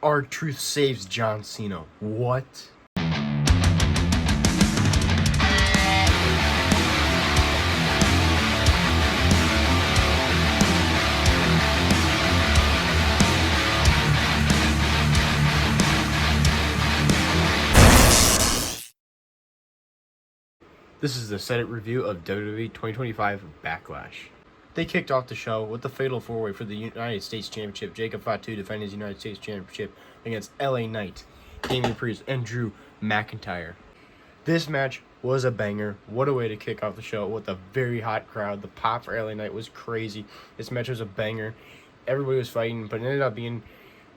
R-Truth saves John Cena. What? This is the Set It review of WWE 2025 Backlash. They kicked off the show with the fatal four-way for the United States Championship. Jacob Fatu defending his United States Championship against LA Knight, Damian Priest, and Drew McIntyre. This match was a banger. What a way to kick off the show with a very hot crowd. The pop for LA Knight was crazy. This match was a banger. Everybody was fighting, but it ended up being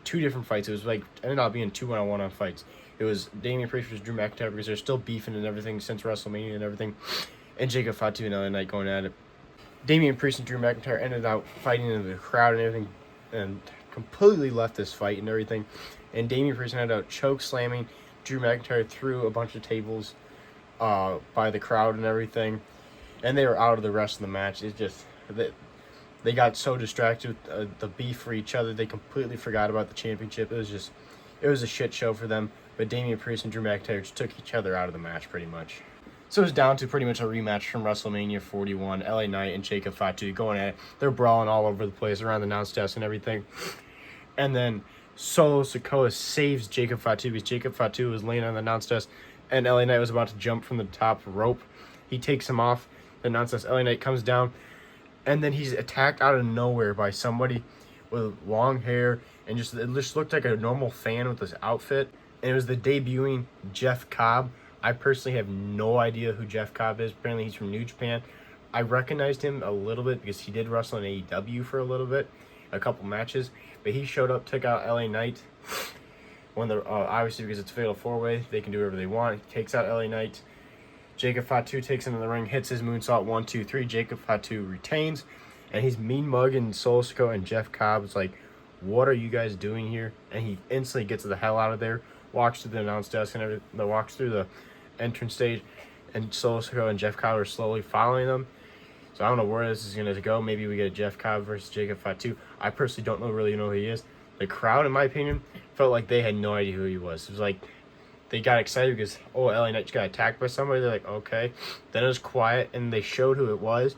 two different fights. It was ended up being two one-on-one fights. It was Damian Priest versus Drew McIntyre because they're still beefing and everything since WrestleMania and everything. And Jacob Fatu and LA Knight going at it. Damian Priest and Drew McIntyre ended up fighting in the crowd and everything and completely left this fight and everything. And Damian Priest ended up choke slamming Drew McIntyre through a bunch of tables by the crowd and everything. And they were out of the rest of the match. It's just they got so distracted with the beef for each other. They completely forgot about the championship. It was a shit show for them. But Damian Priest and Drew McIntyre just took each other out of the match pretty much. So it was down to pretty much a rematch from WrestleMania 41. LA Knight and Jacob Fatu going at it. They're brawling all over the place around the announce desk and everything. And then Solo Sikoa saves Jacob Fatu because Jacob Fatu was laying on the announce desk and LA Knight was about to jump from the top rope. He takes him off the announce desk. LA Knight comes down and then he's attacked out of nowhere by somebody with long hair and it just looked like a normal fan with this outfit. And it was the debuting Jeff Cobb. I personally have no idea who Jeff Cobb is. Apparently he's from New Japan. I recognized him a little bit because he did wrestle in AEW for a little bit, a couple matches. But he showed up, took out LA Knight. When they're obviously because it's a fatal four-way, they can do whatever they want. He takes out LA Knight. Jacob Fatu takes him in the ring, hits his moonsault 1, 2, 3. Jacob Fatu retains, and he's mean mugging Solo Sikoa and Jeff Cobb. It's like, what are you guys doing here? And he instantly gets the hell out of there. Walks to the announce desk and everything. Walks through the entrance stage, and Solo Sikoa and Jeff Cobb are slowly following them. So I don't know where this is going to go. Maybe we get a Jeff Cobb versus Jacob Fatu. I personally don't really know who he is. The crowd, in my opinion, felt like they had no idea who he was. It was like they got excited because, oh, LA Knight just got attacked by somebody. They're like, okay. Then it was quiet, and they showed who it was.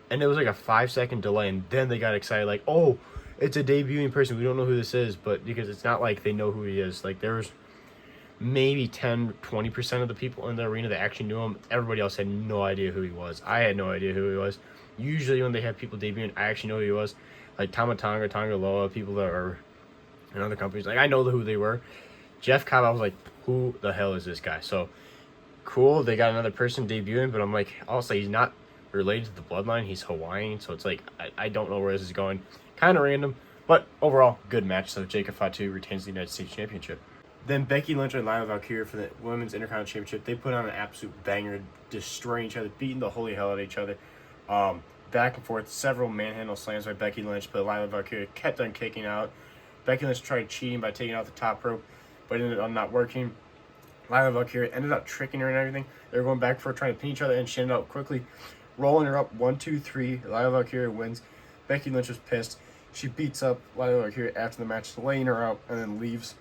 And it was like a 5-second delay, and then they got excited like, oh, it's a debuting person. We don't know who this is, but because it's not like they know who he is. Like, there was maybe 10-20% of the people in the arena that actually knew him. Everybody else had no idea who he was. I had no idea who he was. Usually when they have people debuting, I actually know who he was. Like Tama Tonga, Tonga Loa, people that are in other companies. Like, I know who they were. Jeff Cobb, I was like, who the hell is this guy? So, cool, they got another person debuting, but I'm like, also, he's not related to the bloodline. He's Hawaiian, so it's like, I don't know where this is going. Kind of random, but overall, good match. So Jacob Fatu retains the United States Championship. Then Becky Lynch and Lana Valkyria for the Women's Intercontinental Championship. They put on an absolute banger, destroying each other, beating the holy hell out of each other. Back and forth, several manhandle slams by Becky Lynch, but Lana Valkyria kept on kicking out. Becky Lynch tried cheating by taking out the top rope, but it ended up not working. Lana Valkyria ended up tricking her and everything. They were going back and forth trying to pin each other, and she ended up quickly rolling her up 1, 2, 3. Lana Valkyria wins. Becky Lynch was pissed. She beats up Lana Valkyria after the match, laying her out, and then leaves.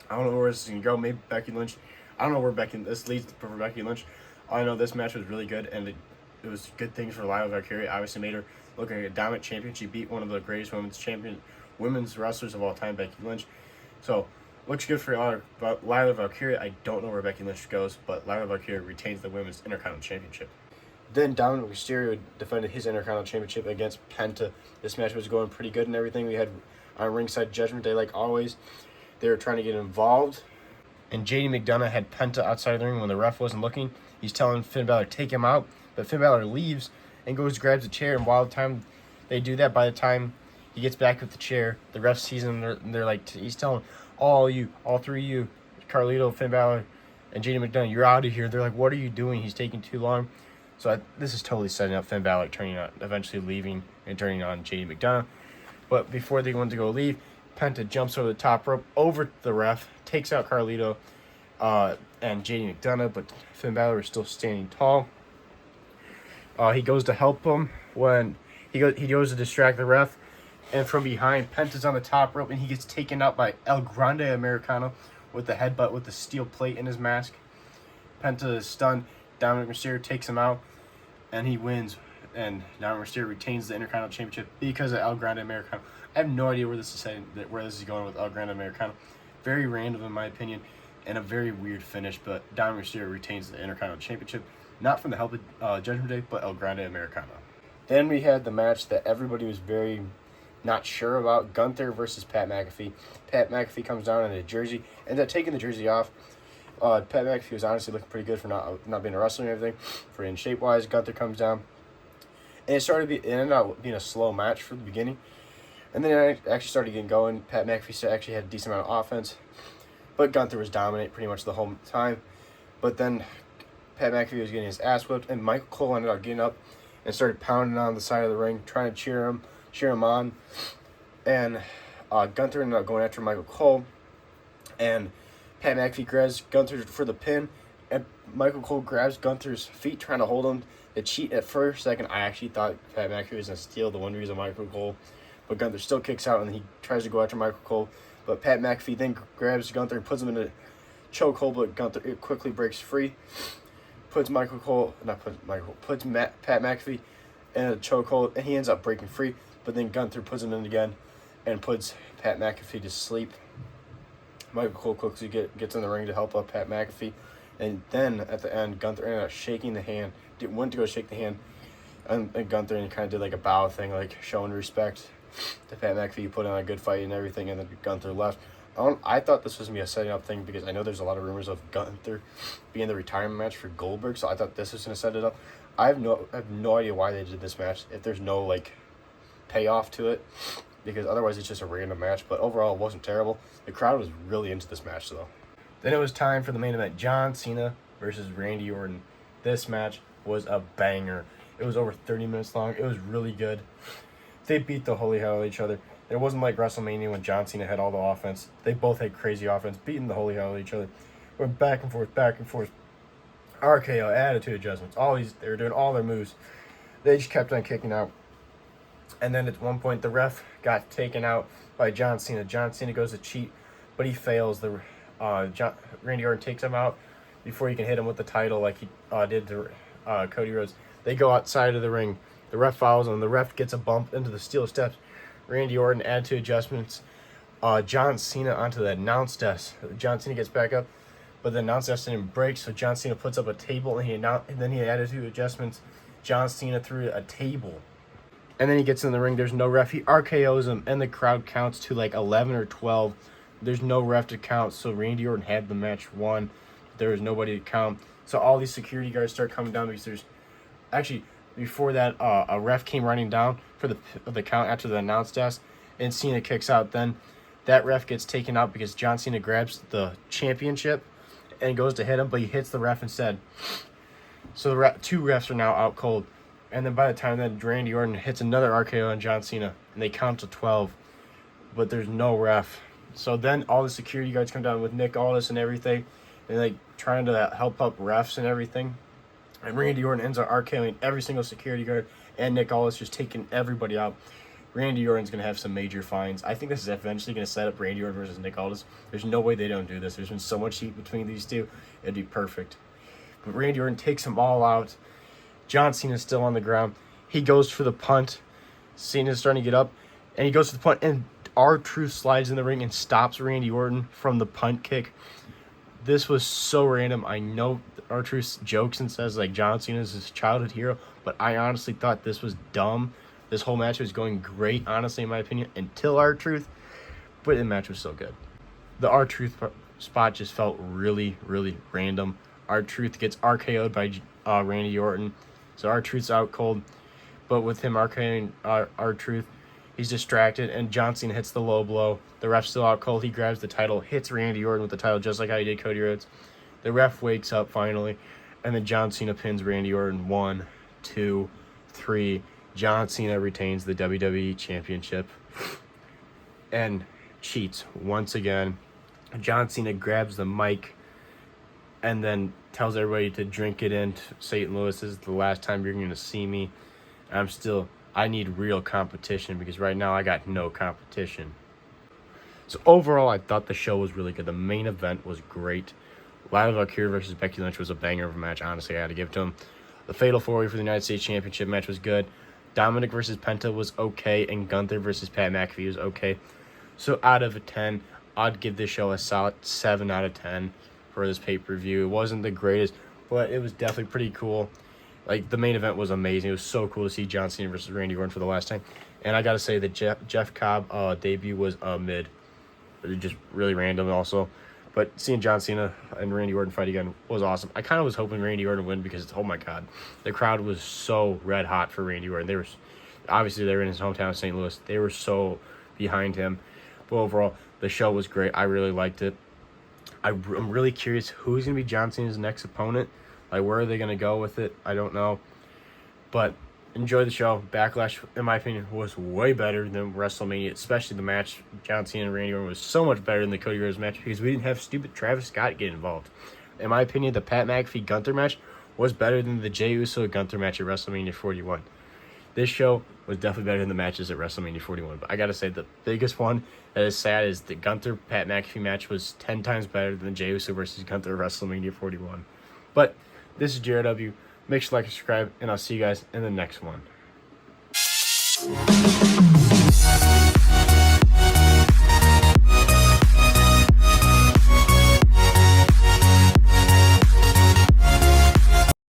I don't know where this is going to go. Maybe Becky Lynch. I don't know where this leads for Becky Lynch. All I know, this match was really good, and it was good things for Lana Valkyria. Obviously made her look like a dominant champion. She beat one of the greatest women's wrestlers of all time, Becky Lynch. So, looks good for Lana Valkyria. I don't know where Becky Lynch goes, but Lana Valkyria retains the Women's Intercontinental Championship. Then Dominic Mysterio defended his Intercontinental Championship against Penta. This match was going pretty good and everything. We had our ringside Judgment Day like always. They were trying to get involved. And JD McDonough had Penta outside of the ring when the ref wasn't looking. He's telling Finn Balor to take him out. But Finn Balor leaves and goes grabs a chair. And while the time they do that, by the time he gets back with the chair, the ref sees him. And they're like, he's telling all three of you, Carlito, Finn Balor, and JD McDonough, you're out of here. They're like, what are you doing? He's taking too long. So this is totally setting up Finn Balor eventually leaving and turning on JD McDonough. But before they went to go leave, Penta jumps over the top rope, over the ref, takes out Carlito and JD McDonough, but Finn Balor is still standing tall. He goes to help him when he goes to distract the ref. And from behind, Penta's on the top rope, and he gets taken out by El Grande Americano with the headbutt with the steel plate in his mask. Penta is stunned. Dominic Mysterio takes him out, and he wins. And Dominic Mysterio retains the Intercontinental Championship because of El Grande Americano. I have no idea where this is going with El Grande Americano. Very random in my opinion, and a very weird finish. But Dominic Mysterio retains the Intercontinental Championship, not from the help of Judgment Day, but El Grande Americano. Then we had the match that everybody was very not sure about: Gunther versus Pat McAfee. Pat McAfee comes down in a jersey, ends up taking the jersey off. Pat McAfee was honestly looking pretty good for not being a wrestler and everything, for in shape wise. Gunther comes down, and it ended up being a slow match for the beginning, and then it actually started getting going. Pat McAfee actually had a decent amount of offense, but Gunther was dominant pretty much the whole time. But then Pat McAfee was getting his ass whipped, and Michael Cole ended up getting up and started pounding on the side of the ring, trying to cheer him on. And Gunther ended up going after Michael Cole, and Pat McAfee grabs Gunther for the pin, and Michael Cole grabs Gunther's feet, trying to hold him to cheat. At first second, I actually thought Pat McAfee was going to steal the one reason Michael Cole, but Gunther still kicks out, and he tries to go after Michael Cole. But Pat McAfee then grabs Gunther and puts him in a chokehold, but Gunther quickly breaks free. Puts Pat McAfee in a chokehold, and he ends up breaking free. But then Gunther puts him in again and puts Pat McAfee to sleep. Michael Cole quickly gets in the ring to help up Pat McAfee. And then at the end, Gunther ended up shaking the hand. Went to go shake the hand. And Gunther kind of did like a bow thing, like showing respect to Pat McAfee, put on a good fight and everything. And then Gunther left. I thought this was going to be a setting up thing because I know there's a lot of rumors of Gunther being the retirement match for Goldberg, so I thought this was going to set it up. I have no idea why they did this match if there's no like payoff to it, because otherwise it's just a random match. But overall, it wasn't terrible. The crowd was really into this match though. Then it was time for the main event: John Cena versus Randy Orton. This match was a banger. It was over 30 minutes long. It was really good. They beat the holy hell out of each other. It wasn't like WrestleMania when John Cena had all the offense. They both had crazy offense, beating the holy hell out of each other. Went back and forth. RKO, attitude adjustments. They were doing all their moves. They just kept on kicking out. And then at one point, the ref got taken out by John Cena. John Cena goes to cheat, but he fails. Randy Orton takes him out before he can hit him with the title like he did to Cody Rhodes. They go outside of the ring. The ref follows him. The ref gets a bump into the steel steps. Randy Orton attitude adjustments. John Cena onto the announce desk. John Cena gets back up, but the announce desk didn't break, so John Cena puts up a table, and then he had attitude adjustments John Cena through a table. And then he gets in the ring. There's no ref. He RKOs him, and the crowd counts to like 11 or 12. There's no ref to count, so Randy Orton had the match won. There was nobody to count. So all these security guards start coming down because there's... Actually, before that, a ref came running down for the count after the announce desk, and Cena kicks out. Then that ref gets taken out because John Cena grabs the championship and goes to hit him, but he hits the ref instead. So the two refs are now out cold. And then by the time that Randy Orton hits another RKO on John Cena, and they count to 12, but there's no ref. So then all the security guards come down with Nick Aldis and everything, and like trying to help up refs and everything. And Randy Orton ends up RKOing every single security guard, and Nick Aldis just taking everybody out. Randy Orton's going to have some major fines. I think this is eventually going to set up Randy Orton versus Nick Aldis. There's no way they don't do this. There's been so much heat between these two. It'd be perfect. But Randy Orton takes them all out. John Cena's still on the ground. He goes for the punt. Cena's starting to get up, and he goes for the punt, and R-Truth slides in the ring and stops Randy Orton from the punt kick. This was so random. I know R-Truth jokes and says like John Cena is his childhood hero, but I honestly thought this was dumb. This whole match was going great, honestly, in my opinion, until R-Truth, but the match was so good. The R-Truth spot just felt really, really random. R-Truth gets RKO'd by Randy Orton, so R-Truth's out cold, but with him RKOing R-Truth, he's distracted, and John Cena hits the low blow. The ref's still out cold. He grabs the title, hits Randy Orton with the title, just like how he did Cody Rhodes. The ref wakes up finally, and then John Cena pins Randy Orton. 1, 2, 3. John Cena retains the WWE Championship and cheats once again. John Cena grabs the mic and then tells everybody to drink it in. St. Louis, this is the last time you're going to see me. I'm still I need real competition because right now I got no competition. So overall, I thought the show was really good. The main event was great. Lana Valkyria versus Becky Lynch was a banger of a match. Honestly, I had to give it to him. The Fatal 4-Way for the United States Championship match was good. Dominic versus Penta was okay, and Gunther versus Pat McAfee was okay. So out of a 10, I'd give this show a solid 7 out of 10 for this pay-per-view. It wasn't the greatest, but it was definitely pretty cool. Like, the main event was amazing. It was so cool to see John Cena versus Randy Orton for the last time. And I got to say, the Jeff Cobb debut was mid. Just really random also. But seeing John Cena and Randy Orton fight again was awesome. I kind of was hoping Randy Orton would win because, oh my God, the crowd was so red hot for Randy Orton. Obviously they were in his hometown of St. Louis. They were so behind him. But overall, the show was great. I really liked it. I'm really curious who's going to be John Cena's next opponent. Like, where are they going to go with it? I don't know. But enjoy the show. Backlash, in my opinion, was way better than WrestleMania, especially the match. John Cena and Randy Orton was so much better than the Cody Rhodes match because we didn't have stupid Travis Scott get involved. In my opinion, the Pat McAfee Gunther match was better than the Jey Uso Gunther match at WrestleMania 41. This show was definitely better than the matches at WrestleMania 41. But I got to say, the biggest one that is sad is the Gunther Pat McAfee match was 10 times better than the Jey Uso versus Gunther at WrestleMania 41. But this is JRW. Make sure to like and subscribe, and I'll see you guys in the next one.